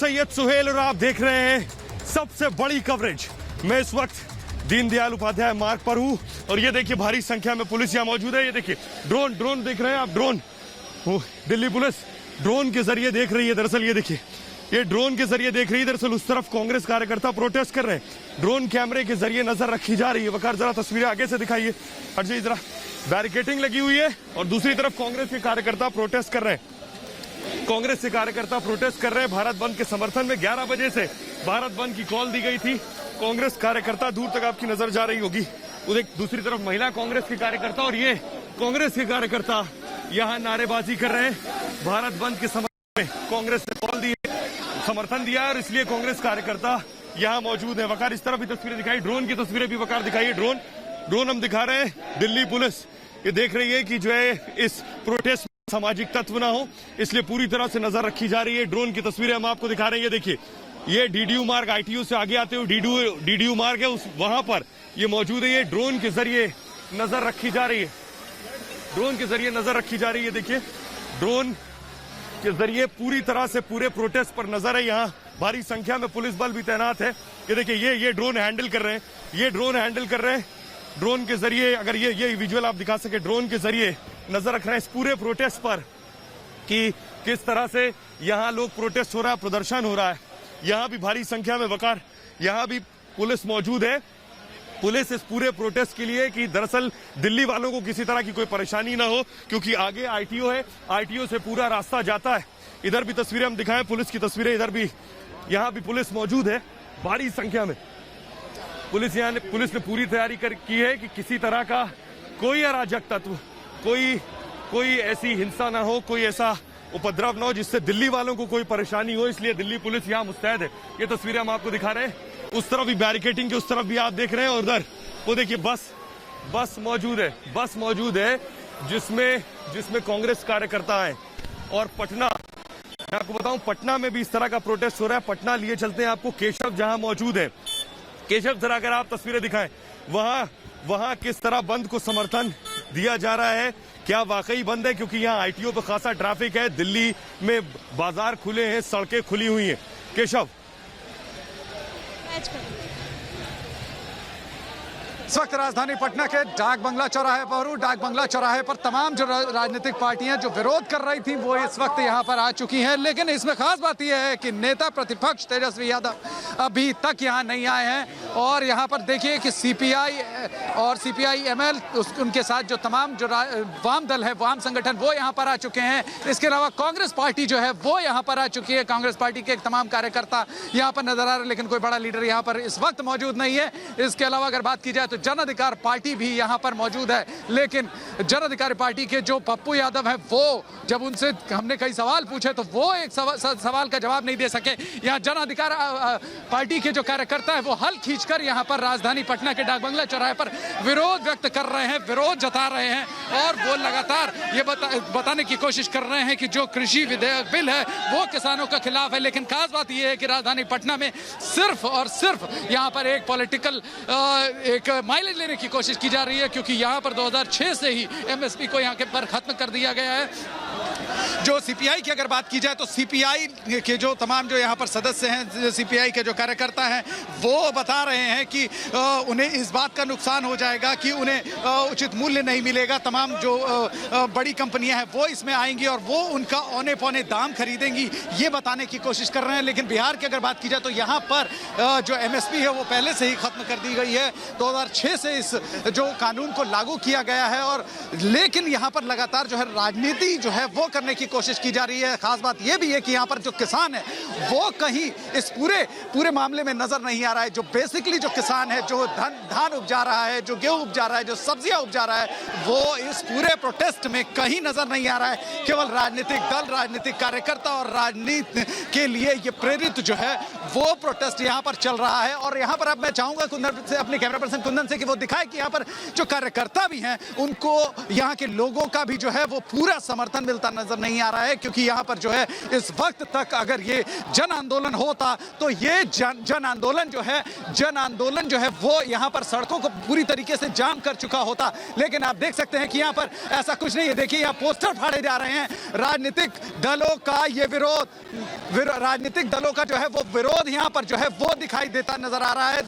सैयद सुहेल और आप देख रहे हैं सबसे बड़ी कवरेज। मैं इस वक्त दीनदयाल उपाध्याय मार्ग पर हूं और ये देखिए भारी संख्या में पुलिस यहां मौजूद है। ये देखिए ड्रोन देख रहे हैं आप, ड्रोन दिल्ली पुलिस ड्रोन के जरिए देख रही है। दरअसल ये देखिए ये ड्रोन के जरिए देख रही है। दरअसल उस तरफ कांग्रेस कार्यकर्ता प्रोटेस्ट कर रहे हैं, ड्रोन कैमरे के जरिए नजर रखी जा रही है। वकार जरा तस्वीरें आगे से दिखाइए, हट जाइए जरा। बैरिकेटिंग लगी हुई है और दूसरी तरफ कांग्रेस के कार्यकर्ता प्रोटेस्ट कर रहे हैं। कांग्रेस के कार्यकर्ता प्रोटेस्ट कर रहे हैं भारत बंद के समर्थन में। 11 बजे से भारत बंद की कॉल दी गई थी। कांग्रेस कार्यकर्ता, दूर तक आपकी नजर जा रही होगी, उधर दूसरी तरफ महिला कांग्रेस के कार्यकर्ता और ये कांग्रेस के कार्यकर्ता यहां नारेबाजी कर रहे हैं। भारत बंद के समर्थन में कांग्रेस ने कॉल दी है, समर्थन दिया और इसलिए कांग्रेस कार्यकर्ता यहां मौजूद है। वकार इस तरफ भी तस्वीरें दिखाई, ड्रोन की तस्वीरें भी वकार दिखाई। ड्रोन हम दिखा रहे हैं। दिल्ली पुलिस ये देख रही है कि जो है इस प्रोटेस्ट सामाजिक तत्व ना हो, इसलिए पूरी तरह से नजर रखी जा रही है। ड्रोन की तस्वीरें हम आपको दिखा रहे हैं। ये देखिए ये डीडीयू मार्ग, आईटीयू से आगे आते हुए डीडीयू मार्ग है, उस वहां पर ये मौजूद है। ये ड्रोन के जरिए नजर रखी जा रही है, ड्रोन के जरिए नजर रखी जा रही है। देखिए ड्रोन के जरिए पूरी तरह से पूरे प्रोटेस्ट पर नजर है। यहाँ भारी संख्या में पुलिस बल भी तैनात है। ये देखिए ये ड्रोन हैंडल कर रहे हैं, ये ड्रोन हैंडल कर रहे हैं। ड्रोन के जरिए अगर ये विजुअल आप दिखा सके, ड्रोन के जरिए नजर रख रहे हैं इस पूरे प्रोटेस्ट पर कि किस तरह से यहाँ लोग प्रोटेस्ट हो रहा है, प्रदर्शन हो रहा है। यहाँ भी भारी संख्या में वकार, यहाँ भी पुलिस मौजूद है। पुलिस इस पूरे प्रोटेस्ट के लिए कि दरअसल दिल्ली वालों को किसी तरह की कोई परेशानी ना हो, क्योंकि आगे आईटीओ है, आईटीओ से पूरा रास्ता जाता है। इधर भी तस्वीरें हम दिखाएं, पुलिस की तस्वीरें, इधर भी यहाँ भी पुलिस मौजूद है भारी संख्या में। पुलिस ने पूरी तैयारी की है कि किसी तरह का कोई अराजक तत्व, कोई ऐसी हिंसा ना हो, कोई ऐसा उपद्रव ना हो जिससे दिल्ली वालों को कोई परेशानी हो। इसलिए दिल्ली पुलिस यहाँ मुस्तैद है। ये तस्वीरें हम आपको दिखा रहे हैं। उस तरफ भी बैरिकेटिंग के उस तरफ भी आप देख रहे हैं और उधर वो देखिए बस मौजूद है जिसमें कांग्रेस कार्यकर्ता है। और पटना, मैं आपको बताऊं पटना में भी इस तरह का प्रोटेस्ट हो रहा है। पटना लिए चलते हैं आपको, केशव जहां मौजूद है। केशव जरा अगर आप तस्वीरें दिखाएं, वहां किस तरह बंद को समर्थन दिया जा रहा है। क्या वाकई बंद है? क्योंकि यहाँ आईटीओ पे खासा ट्रैफिक है, दिल्ली में बाजार खुले हैं, सड़कें खुली हुई हैं। केशव, इस वक्त राजधानी पटना के डाक बंगला चौराहे पर हूं। डाक बंगला चौराहे पर तमाम जो राजनीतिक पार्टियां जो विरोध कर रही थी वो इस वक्त यहां पर आ चुकी हैं। लेकिन इसमें खास बात यह है कि नेता प्रतिपक्ष तेजस्वी यादव अभी तक यहां नहीं आए हैं। और यहां पर देखिए कि सीपीआई और सीपीआई-एमएल उनके साथ जो तमाम जो वाम दल है, वाम संगठन, वो यहां पर आ चुके हैं। इसके अलावा कांग्रेस पार्टी जो है वो यहां पर आ चुकी है। कांग्रेस पार्टी के तमाम कार्यकर्ता यहां पर नजर आ रहे हैं, लेकिन कोई बड़ा लीडर यहां पर इस वक्त मौजूद नहीं है। इसके अलावा अगर बात की जाए तो जन अधिकार पार्टी भी यहां पर मौजूद है, लेकिन जन अधिकार पार्टी के जो पप्पू यादव हैं वो जब उनसे हमने कई सवाल पूछे तो वो एक सवाल का जवाब नहीं दे सके। यहां जन अधिकार पार्टी के जो कार्यकर्ता है वो हल खींचकर यहां पर राजधानी पटना के डाक बंगला चौराहे पर विरोध व्यक्त कर रहे हैं, विरोध जता रहे हैं। और वो लगातार ये बताने की कोशिश कर रहे हैं कि जो कृषि विधेयक बिल है वो किसानों के खिलाफ है। लेकिन खास बात यह है कि राजधानी पटना में सिर्फ और सिर्फ यहां पर एक पॉलिटिकल एक माइलेज लेने की कोशिश की जा रही है, क्योंकि यहां पर 2006 से ही एमएसपी को यहां के पर खत्म कर दिया गया है। जो सीपीआई की अगर बात की जाए तो सीपीआई के जो तमाम जो यहाँ पर सदस्य हैं, सीपीआई के जो कार्यकर्ता हैं, वो बता रहे हैं कि उन्हें इस बात का नुकसान हो जाएगा कि उन्हें उचित मूल्य नहीं मिलेगा। तमाम जो बड़ी कंपनियां हैं वो इसमें आएंगी और वो उनका औने पौने दाम खरीदेंगी, ये बताने की कोशिश कर रहे हैं। लेकिन बिहार की अगर बात की जाए तो यहाँ पर जो एमएसपी है वो पहले से ही खत्म कर दी गई है। 2006 से इस जो कानून को लागू किया गया है। और लेकिन यहाँ पर लगातार जो है राजनीति जो है वो करने की कोशिश की जा रही है। खास बात यह भी है कि यहाँ पर जो किसान है वो कहीं इस पूरे मामले में नजर नहीं आ रहा है। जो बेसिकली जो किसान है, जो धान उपजा रहा है, जो गेहूं उपजा रहा है, जो सब्जियां उपजा रहा है, वो इस पूरे प्रोटेस्ट में कहीं नजर नहीं आ रहा है। केवल राजनीतिक दल, राजनीतिक कार्यकर्ता और राजनीति के लिए ये प्रेरित जो है वो प्रोटेस्ट यहाँ पर चल रहा है। और यहाँ पर अब मैं चाहूंगा कुंदन से, अपने कैमरा पर्सन कुंदन से, कि वो दिखाए कि यहाँ पर जो कार्यकर्ता भी हैं उनको यहाँ के लोगों का भी जो है वो पूरा समर्थन मिलता नजर नहीं आ रहा है। क्योंकि यहाँ पर जो है इस वक्त तक अगर ये जन आंदोलन होता तो ये जन आंदोलन जो है जन किसान आंदोलन जो है वो यहाँ पर सड़कों को पूरी तरीके से जाम कर चुका होता, लेकिन आप देख सकते हैं कि यहाँ पर ऐसा कुछ नहीं है। देखिए यहाँ पोस्टर फाड़े जा रहे हैं, राजनीतिक दलों का ये राजनीतिक दलों का जो है वो विरोध यहाँ पर जो है वो दिखाई देता नजर आ रहा है।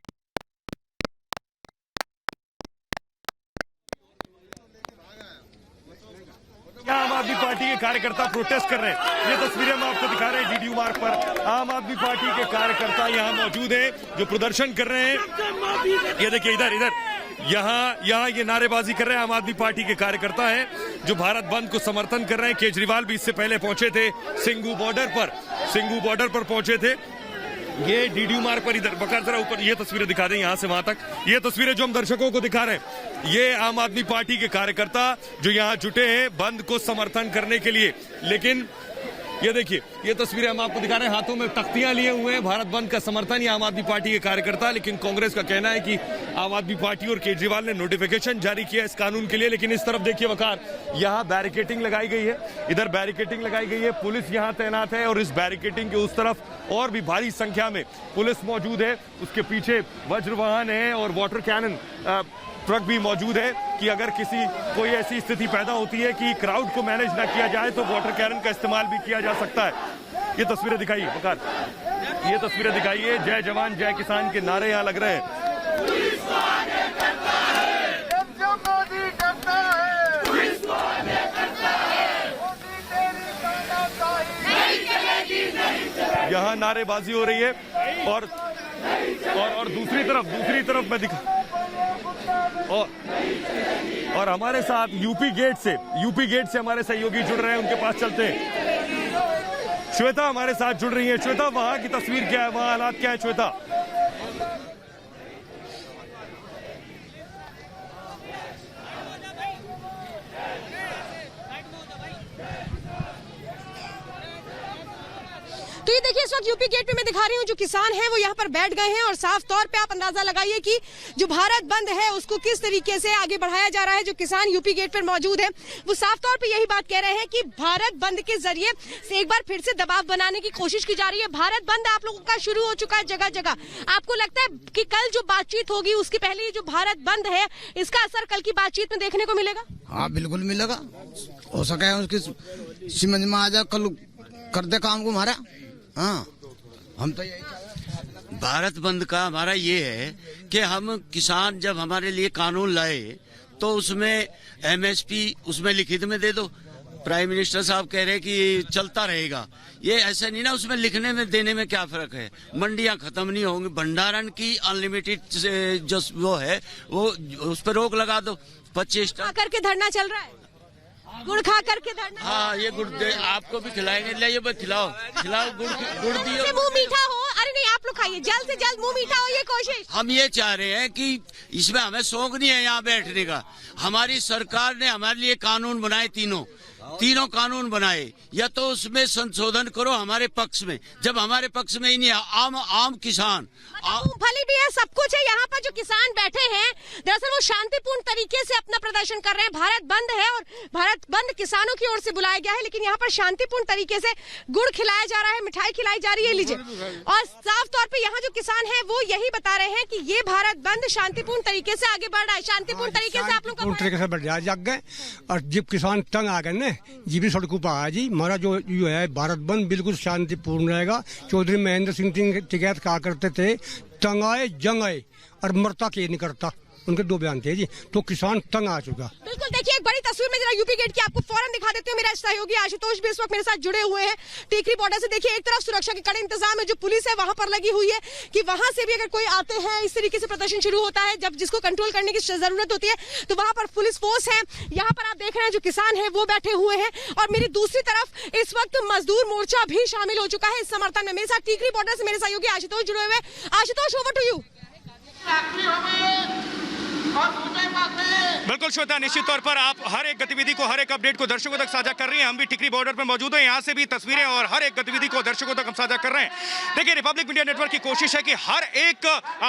आम आदमी पार्टी के कार्यकर्ता प्रोटेस्ट कर रहे हैं। ये तस्वीरें हम आपको दिखा रहे हैं डीडीयू मार्ग पर। आम आदमी पार्टी के कार्यकर्ता यहाँ मौजूद हैं जो प्रदर्शन कर रहे हैं। ये देखिए इधर यहाँ ये नारेबाजी कर रहे हैं। आम आदमी पार्टी के कार्यकर्ता हैं जो भारत बंद को समर्थन कर रहे हैं। केजरीवाल भी इससे पहले पहुंचे थे, सिंघू बॉर्डर पर पहुंचे थे। ये डीडीयू मार्ग पर इधर बकार जरा ऊपर ये तस्वीरें दिखा दें यहां से वहां तक। ये तस्वीरें जो हम दर्शकों को दिखा रहे हैं, ये आम आदमी पार्टी के कार्यकर्ता जो यहां जुटे हैं बंद को समर्थन करने के लिए। लेकिन ये देखिए ये तस्वीरें हम आपको दिखा रहे हैं, हाथों में तख्तियां लिए हुए हैं भारत बंद का समर्थन ये आम आदमी पार्टी के कार्यकर्ता। लेकिन कांग्रेस का कहना है कि आम आदमी पार्टी और केजरीवाल ने नोटिफिकेशन जारी किया इस कानून के लिए। लेकिन इस तरफ देखिए वकार, यहाँ बैरिकेटिंग लगाई गई है, इधर बैरिकेटिंग लगाई गई है, पुलिस यहाँ तैनात है और इस बैरिकेटिंग के उस तरफ और भी भारी संख्या में पुलिस मौजूद है। उसके पीछे वज्र वाहन है और वाटर कैनन ट्रक भी मौजूद है कि अगर कोई ऐसी स्थिति पैदा होती है कि क्राउड को मैनेज ना किया जाए तो वाटर कैनन का इस्तेमाल भी किया जा सकता है। ये तस्वीरें दिखाइए बकार, ये तस्वीरें दिखाइए। जय जवान जय किसान के नारे यहाँ लग रहे हैं। यहाँ नारेबाजी हो रही है और दूसरी तरफ मैं दिखा और हमारे साथ यूपी गेट से हमारे सहयोगी जुड़ रहे हैं, उनके पास चलते हैं। श्वेता हमारे साथ जुड़ रही है। श्वेता, वहां की तस्वीर क्या है, वहां हालात क्या है श्वेता? तो ये देखिए इस वक्त यूपी गेट पे मैं दिखा रही हूँ, जो किसान हैं वो यहाँ पर बैठ गए हैं और साफ तौर पे आप अंदाजा लगाइए कि जो भारत बंद है उसको किस तरीके से आगे बढ़ाया जा रहा है। जो किसान यूपी गेट पर मौजूद है वो साफ तौर पे यही बात कह रहे हैं कि भारत बंद के जरिए से एक बार फिर से दबाव बनाने की कोशिश की जा रही है। भारत बंद आप लोगों का शुरू हो चुका है जगह जगह। आपको लगता है कि कल जो बातचीत होगी उसके पहले जो भारत बंद है इसका असर कल की बातचीत में देखने को मिलेगा? हाँ बिल्कुल मिलेगा, हो सके उसकी समझ में आ जाए, कल कर दे काम को हमारा। हाँ हम तो यही भारत बंद का हमारा ये है कि हम किसान जब हमारे लिए कानून लाए तो उसमें एमएसपी उसमें लिखित में दे दो। प्राइम मिनिस्टर साहब कह रहे हैं कि चलता रहेगा, ये ऐसा नहीं ना, उसमें लिखने में देने में क्या फर्क है। मंडियां खत्म नहीं होंगी, भंडारण की अनलिमिटेड जो वो है वो उस पर रोक लगा दो। 25 टन करके धरना चल रहा है, गुड़ खा करके धरना। हाँ ये गुड़ आपको भी खिलाएंगे, ले खिलाओ गुड़ दियो। मुंह मीठा हो। अरे नहीं, आप लोग खाइए, जल्द से जल्द मुंह मीठा हो, ये कोशिश। हम ये चाह रहे हैं कि इसमें हमें शौक नहीं है यहाँ बैठने का। हमारी सरकार ने हमारे लिए कानून बनाए, तीनों कानून बनाए, या तो उसमें संशोधन करो हमारे पक्ष में। जब हमारे पक्ष में ही नहीं, आम किसान मूंगफली भी है, सब कुछ है। यहाँ पर जो किसान बैठे हैं दरअसल वो शांतिपूर्ण तरीके से अपना प्रदर्शन कर रहे हैं। भारत बंद है और भारत बंद किसानों की ओर से बुलाया गया है, लेकिन यहाँ पर शांतिपूर्ण तरीके से गुड़ खिलाया जा रहा है, मिठाई खिलाई जा रही है। लीजिए, और साफ तौर पे यहाँ जो किसान है वो यही बता रहे हैं कि ये भारत बंद शांतिपूर्ण तरीके से आगे बढ़ रहा है। शांतिपूर्ण तरीके से आप लोग तरीके से बढ़ जाग गए और जब किसान तंग आ गए ना, जी भी सड़कों पर आया जी। हमारा जो है भारत बंद बिल्कुल शांतिपूर्ण रहेगा। चौधरी महेंद्र सिंह टिकैत कहा करते थे, तंग आए जंग आए और मरता के नहीं करता, उनके दो बयान थे जी। तो किसान तंग आ चुका। बिल्कुल, देखिए एक बड़ी तस्वीर में जरा यूपी गेट की आपको फौरन दिखा देती हूँ। मेरा सहयोगी आशुतोष भी इस वक्त मेरे साथ जुड़े हुए हैं टीकरी बॉर्डर से। देखिए एक तरफ सुरक्षा के कड़े इंतजाम है, जो पुलिस है वहां पर लगी हुई है कि वहां से भी अगर कोई आते हैं, इस तरीके से प्रदर्शन शुरू होता है जब जिसको कंट्रोल करने की जरूरत होती है तो वहां पर पुलिस फोर्स है। यहाँ पर आप देख रहे हैं जो किसान है वो बैठे हुए हैं और मेरी दूसरी तरफ इस वक्त मजदूर मोर्चा भी शामिल हो चुका है इस समर्थन में। मेरे साथ टीकरी बॉर्डर से मेरे सहयोगी आशुतोष जुड़े हुए हैं। Ashutosh, over to you. बिल्कुल श्वेता, निश्चित तौर पर आप हर एक गतिविधि को, हर एक अपडेट को दर्शकों तक साझा कर रही हैं। हम भी टिकरी बॉर्डर पर मौजूद हैं, यहाँ से भी तस्वीरें और हर एक गतिविधि को दर्शकों तक हम साझा कर रहे हैं। देखिए, रिपब्लिक मीडिया नेटवर्क की कोशिश है कि हर एक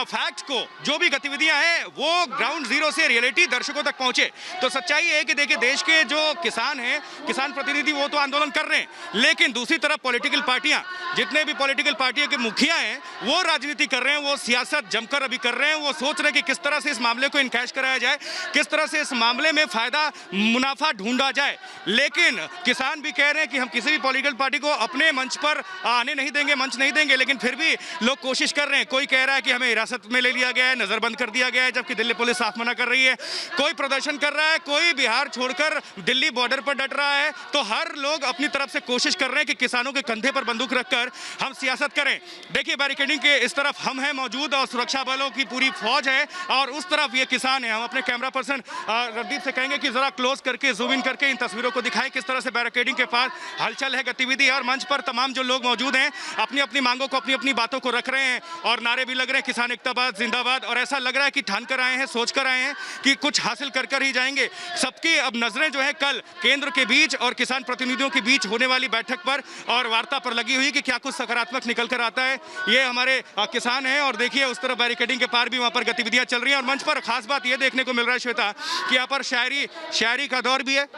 फैक्ट को, जो भी गतिविधियां हैं, वो ग्राउंड जीरो से रियलिटी दर्शकों तक पहुंचे। तो सच्चाई है कि देखिए, देश के जो किसान हैं, किसान प्रतिनिधि, वो तो आंदोलन कर रहे हैं, लेकिन दूसरी तरफ पॉलिटिकल पार्टियां, जितने भी पॉलिटिकल पार्टियों के मुखिया हैं, वो राजनीति कर रहे हैं, वो सियासत जमकर अभी कर रहे हैं। वो सोच रहे हैं कि किस तरह से इस मामले को इनकैश कराया जाए, किस तरह से इस मामले में फायदा मुनाफा ढूंढा जाए। लेकिन किसान भी कह रहे हैं कि हम किसी भी पॉलिटिकल पार्टी को अपने मंच पर आने नहीं देंगे, मंच नहीं देंगे। लेकिन फिर भी लोग कोशिश कर रहे हैं। कोई कह रहा है कि हमें हिरासत में ले लिया गया है, नजरबंद कर दिया गया है, जबकि दिल्ली पुलिस साफ मना कर रही है। कोई प्रदर्शन कर रहा है, कोई बिहार छोड़कर दिल्ली बॉर्डर पर डट रहा है। तो हर लोग अपनी तरफ से कोशिश कर रहे हैं कि किसानों के कंधे पर बंदूक रखकर हम सियासत करें। देखिए, बैरिकेडिंग के इस तरफ हम हैं मौजूद और सुरक्षा बलों की पूरी फौज है, और उस तरफ ये किसान है। हम अपने कैमरा पर्सन रवदीप से कहेंगे कि जरा क्लोज करके, जूम इन करके इन तस्वीरों को दिखाएं, किस तरह से बैरिकेडिंग के पास हलचल है, गतिविधि है। और मंच पर तमाम जो लोग मौजूद हैं, अपनी अपनी मांगों को, अपनी अपनी बातों को रख रहे हैं, और नारे भी लग रहे हैं, किसान एकताबाद जिंदाबाद। और ऐसा लग रहा है कि ठान कर आए हैं, सोच कर आए हैं कि कुछ हासिल कर कर ही जाएंगे। सबकी अब नजरें जो है कल केंद्र के बीच और किसान प्रतिनिधियों के बीच होने वाली बैठक पर और वार्ता पर लगी हुई कि क्या कुछ सकारात्मक निकल कर आता है। ये हमारे किसान हैं, और देखिए उस तरफ बैरिकेडिंग के पार भी वहां पर गतिविधियां चल रही हैं। और मंच पर खास बात यह देखने को मिल रहा है श्वेता कि यहाँ पर शायरी का दौर भी है।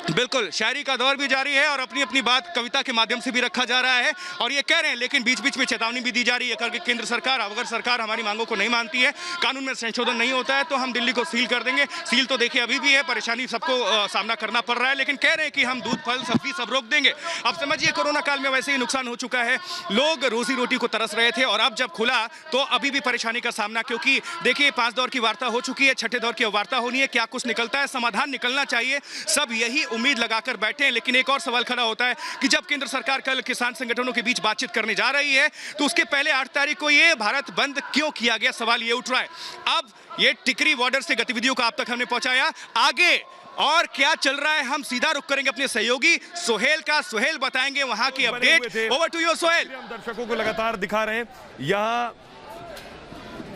बिल्कुल, शायरी का दौर भी जारी है, और अपनी अपनी बात कविता के माध्यम से भी रखा जा रहा है। और ये कह रहे हैं, लेकिन बीच बीच में चेतावनी भी दी जा रही है कि केंद्र सरकार, अगर सरकार हमारी मांगों को नहीं मानती है, कानून में संशोधन नहीं होता है, तो हम दिल्ली को सील कर देंगे। सील तो देखिए अभी भी है, परेशानी सबको सामना करना पड़ रहा है, लेकिन कह रहे हैं कि हम दूध, फल, सब्जी सब रोक देंगे। अब समझिए, कोरोना काल में वैसे ही नुकसान हो चुका है, लोग रोजी रोटी को तरस रहे थे, और अब जब खुला तो अभी भी परेशानी का सामना, क्योंकि देखिए 5 दौर की वार्ता हो चुकी है, 6ठे दौर की वार्ता होनी है। क्या कुछ निकलता है, समाधान निकलना चाहिए, सब यही उम्मीद लगाकर बैठे हैं। लेकिन एक और सवाल खड़ा होता है कि जब केंद्र सरकार कल किसान संगठनों के बीच बातचीत करने जा रही है, तो उसके पहले 8 तारीख को ये भारत बंद क्यों किया गया, सवाल ये उठ रहा है। अब ये टिकरी बॉर्डर से गतिविधियों को आप तक हमने पहुंचाया। आगे और क्या चल रहा है, हम सीधा रुख करेंगे अपने सहयोगी सोहेल का। सोहेल बताएंगे वहां की update. Over to you Sohail. हम दर्शकों को लगातार दिखा रहे हैं, यहाँ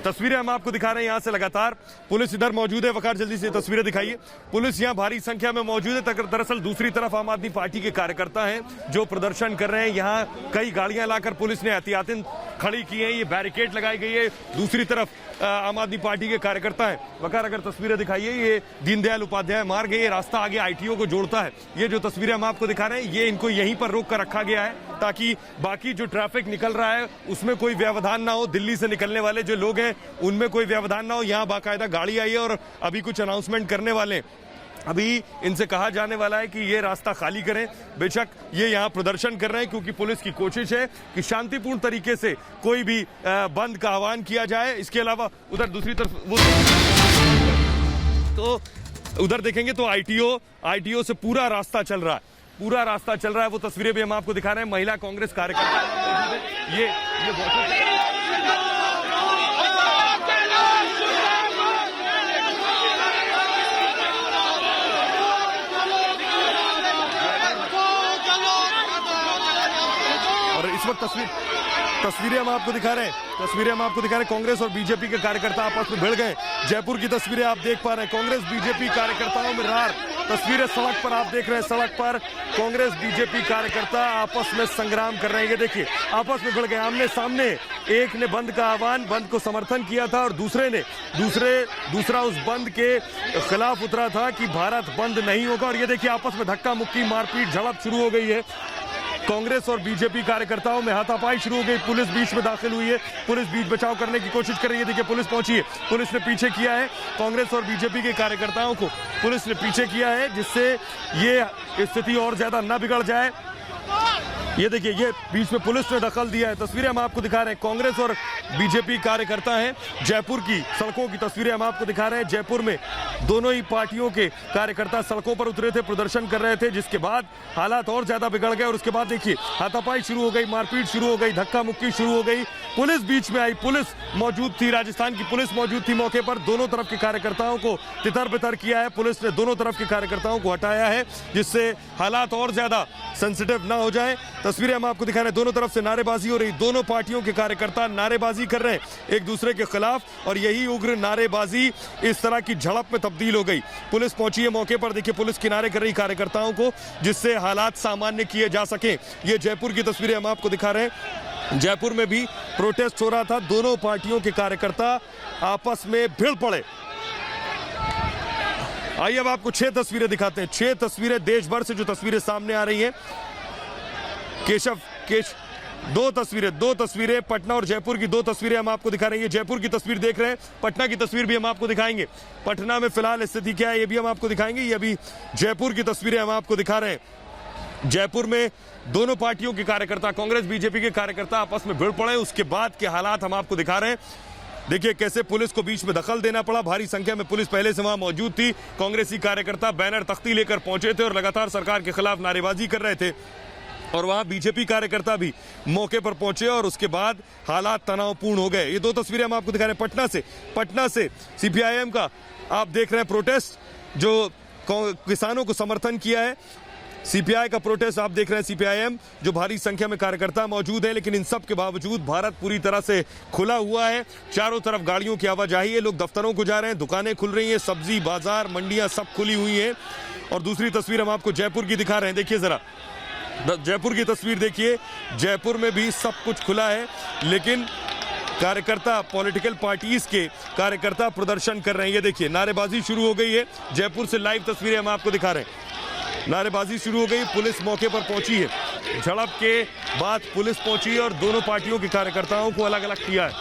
तस्वीरें हम आपको दिखा रहे हैं, यहाँ से लगातार पुलिस इधर मौजूद है। वकार जल्दी से तस्वीरें दिखाइए। पुलिस यहाँ भारी संख्या में मौजूद है। दरअसल दूसरी तरफ आम आदमी पार्टी के कार्यकर्ता हैं जो प्रदर्शन कर रहे हैं। यहाँ कई गाड़ियां लाकर पुलिस ने एहतियातन खड़ी की है, ये बैरिकेड लगाई गई है। दूसरी तरफ आम आदमी पार्टी के कार्यकर्ता है। वकार अगर तस्वीरें दिखाइए, ये दीनदयाल उपाध्याय मार्ग है, ये रास्ता आगे आईटीओ को जोड़ता है। ये जो तस्वीरें हम आपको दिखा रहे हैं, ये इनको यहीं पर रोक कर रखा गया है ताकि बाकी जो ट्रैफिक निकल रहा है उसमें कोई व्यवधान ना हो। दिल्ली से निकलने वाले जो लोग हैं उनमें कोई व्यवधान ना हो। यहाँ बाकायदा गाड़ी आई है और अभी कुछ अनाउंसमेंट करने वाले हैं। अभी इनसे कहा जाने वाला है कि ये रास्ता खाली करें। बेशक ये यहाँ प्रदर्शन कर रहे हैं क्योंकि पुलिस की कोशिश है कि शांतिपूर्ण तरीके से कोई भी बंद का आह्वान किया जाए। इसके अलावा उधर दूसरी तरफ वो तो उधर देखेंगे तो आईटीओ से पूरा रास्ता चल रहा है, पूरा रास्ता चल रहा है। वो तस्वीरें भी हम आपको दिखा रहे हैं। महिला कांग्रेस कार्यकर्ता ये इस वक्त तस्वीरें हम आपको दिखा रहे हैं। कांग्रेस और बीजेपी के कार्यकर्ता आपस में भिड़ गए। जयपुर की तस्वीरें आप देख पा रहे हैं। कांग्रेस बीजेपी कार्यकर्ताओं में रार तस्वीरें सड़क पर आप देख रहे हैं। सड़क पर कांग्रेस बीजेपी कार्यकर्ता आपस में संग्राम कर रहे हैं। ये देखिए आपस में भिड़ गए आमने सामने। एक ने बंद का आह्वान, बंद को समर्थन किया था और दूसरा उस बंद के खिलाफ उतरा था कि भारत बंद नहीं होगा। और ये देखिए आपस में धक्का मुक्की, मारपीट, झड़प शुरू हो गई है। कांग्रेस और बीजेपी कार्यकर्ताओं में हाथापाई शुरू हो गई। पुलिस बीच में दाखिल हुई है। पुलिस बीच बचाव करने की कोशिश कर रही है। देखिए पुलिस पहुंची है। पुलिस ने पीछे किया है कांग्रेस और बीजेपी के कार्यकर्ताओं को। पुलिस ने पीछे किया है जिससे ये स्थिति और ज्यादा न बिगड़ जाए। ये देखिए ये बीच में पुलिस ने दखल दिया है। तस्वीरें हम आपको दिखा रहे हैं। कांग्रेस और बीजेपी कार्यकर्ता हैं। जयपुर की सड़कों की तस्वीरें हम आपको दिखा रहे हैं। जयपुर में दोनों ही पार्टियों के कार्यकर्ता सड़कों पर उतरे थे, प्रदर्शन कर रहे थे, जिसके बाद हालात और ज्यादा बिगड़ गए। और उसके बाद देखिए हाथापाई शुरू हो गई, मारपीट शुरू हो गई, धक्का मुक्की शुरू हो गई। पुलिस बीच में आई, पुलिस मौजूद थी, राजस्थान की पुलिस मौजूद थी मौके पर। दोनों तरफ के कार्यकर्ताओं को तितर बितर किया है। पुलिस ने दोनों तरफ के कार्यकर्ताओं को हटाया है जिससे हालात और ज्यादा सेंसिटिव ना हो जाए। तस्वीरें हम आपको दिखा रहे हैं। दोनों तरफ से नारेबाजी हो रही, दोनों पार्टियों के कार्यकर्ता नारेबाजी कर रहे हैं एक दूसरे के खिलाफ और यही उग्र नारेबाजी इस तरह की झड़प में तब्दील हो गई। पुलिस पहुंची है मौके पर, देखिए पुलिस किनारे कर रही कार्यकर्ताओं को जिससे हालात सामान्य किए जा सके। ये जयपुर की तस्वीरें हम आपको दिखा रहे हैं। जयपुर में भी प्रोटेस्ट हो रहा था, दोनों पार्टियों के कार्यकर्ता आपस में भिड़ पड़े। आइए अब आपको 6 तस्वीरें दिखाते हैं। 6 तस्वीरें देश भर से जो तस्वीरें सामने आ रही हैं। दो तस्वीरें पटना और जयपुर की 2 तस्वीरें हम आपको दिखा रहे हैं। जयपुर की तस्वीर देख रहे हैं, पटना की तस्वीर भी हम आपको दिखाएंगे। पटना में फिलहाल स्थिति क्या है ये भी हम आपको दिखाएंगे। ये अभी जयपुर की तस्वीरें हम आपको दिखा रहे हैं। जयपुर में दोनों पार्टियों के कार्यकर्ता, कांग्रेस बीजेपी के कार्यकर्ता आपस में भिड़ पड़े, उसके बाद के हालात हम आपको दिखा रहे हैं। देखिए कैसे पुलिस को बीच में दखल देना पड़ा। भारी संख्या में पुलिस पहले से वहां मौजूद थी। कांग्रेसी कार्यकर्ता बैनर तख्ती लेकर पहुंचे थे और लगातार सरकार के खिलाफ नारेबाजी कर रहे थे और वहां बीजेपी कार्यकर्ता भी मौके पर पहुंचे और उसके बाद हालात तनावपूर्ण हो गए। ये 2 तस्वीरें हम आपको दिखा रहे हैं पटना से सीपीआईएम का आप देख रहे हैं प्रोटेस्ट जो किसानों को समर्थन किया है। सीपीआई का प्रोटेस्ट आप देख रहे हैं, सीपीआईएम जो भारी संख्या में कार्यकर्ता मौजूद है, लेकिन इन सब के बावजूद भारत पूरी तरह से खुला हुआ है। चारों तरफ गाड़ियों की आवाजाही है, लोग दफ्तरों को जा रहे हैं, दुकानें खुल रही हैं, सब्जी बाजार मंडियां सब खुली हुई हैं। और दूसरी तस्वीर हम आपको जयपुर की दिखा रहे हैं। देखिए जरा जयपुर की तस्वीर देखिए, जयपुर में भी सब कुछ खुला है, लेकिन कार्यकर्ता पॉलिटिकल पार्टीज के कार्यकर्ता प्रदर्शन कर रहे हैं। ये देखिए नारेबाजी शुरू हो गई है। जयपुर से लाइव तस्वीरें हम आपको दिखा रहे हैं। नारेबाजी शुरू हो गई, पुलिस मौके पर पहुंची है। झड़प के बाद पुलिस पहुंची और दोनों पार्टियों के कार्यकर्ताओं को अलग अलग किया है।